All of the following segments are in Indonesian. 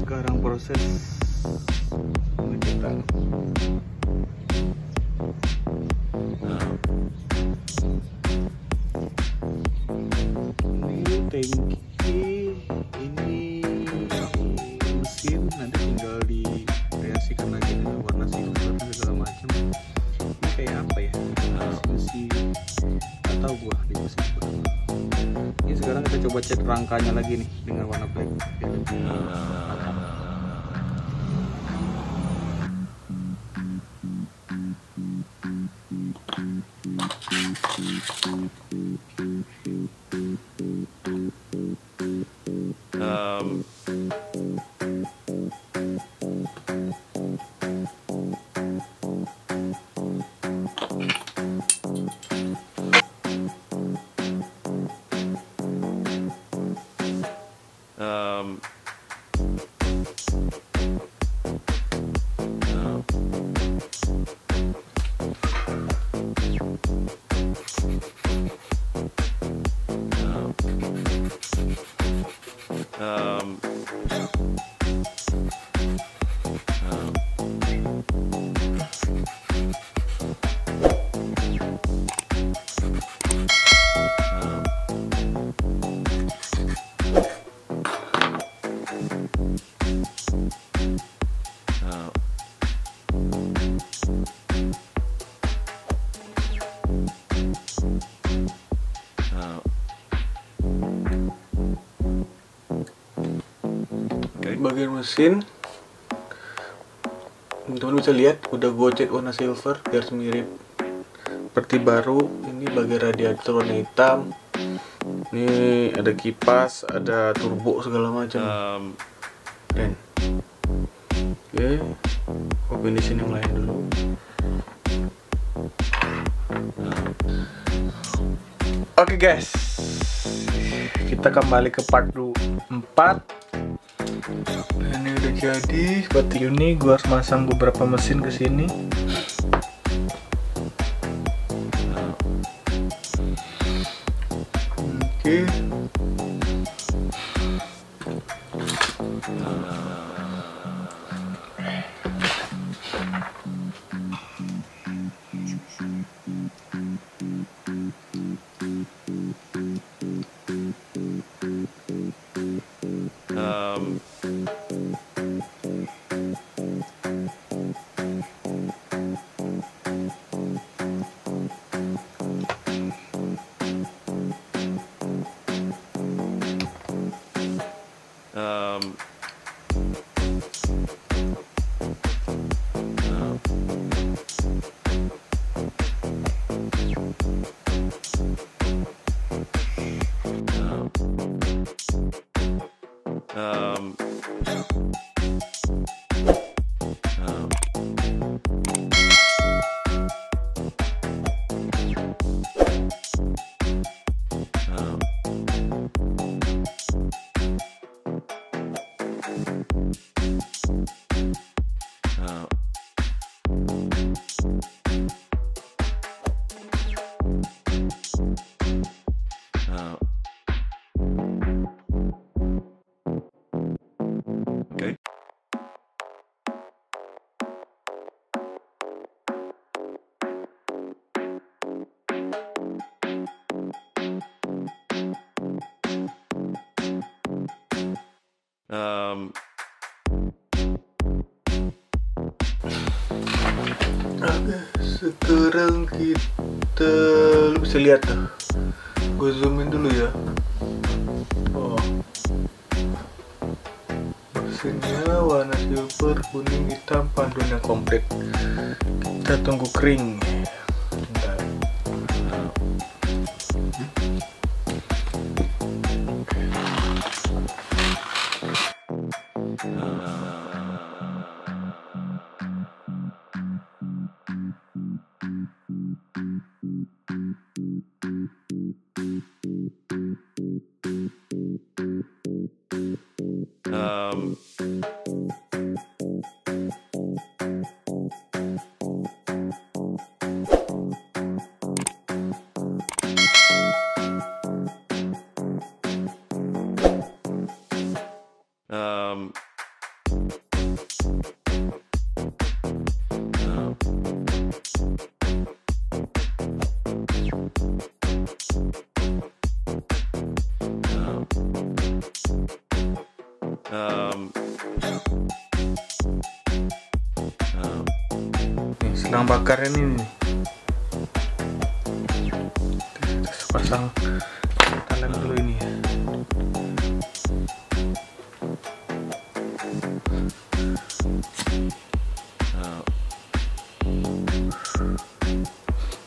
Sekarang proses mencetak. Ini tangki, ini mesin, nanti tinggal dikreasikan lagi dengan warna silver dan segala macam. Ini kayak apa ya? Mesin atau gua di mesin gua. Ini sekarang kita coba cat rangkanya lagi nih dengan warna black. Bagian mesin, teman-teman bisa lihat udah gue cat warna silver biar mirip seperti baru. Ini bagian radiator warna hitam. Ini ada kipas, ada turbo segala macam. Dan oke, gue finishing yang lain dulu. Oke guys, kita kembali ke part 4. Ini udah jadi seperti ini. Gua harus masang beberapa mesin ke sini. Oke. Sekarang kita, lu bisa lihat tuh, gue zoomin dulu ya. Oh, mesinnya warna silver, kuning, hitam, panduannya komplit. Kita tunggu kering. Bentar. Nih, sedang bakar ini nih. Kita pasang, kita lem dulu ini ya.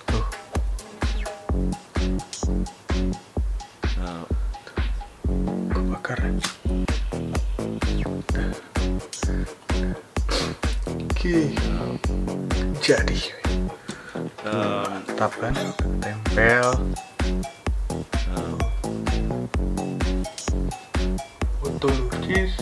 Tuh. Kebakar. Oke, jadi mantap kan, tempel. Foto lukis.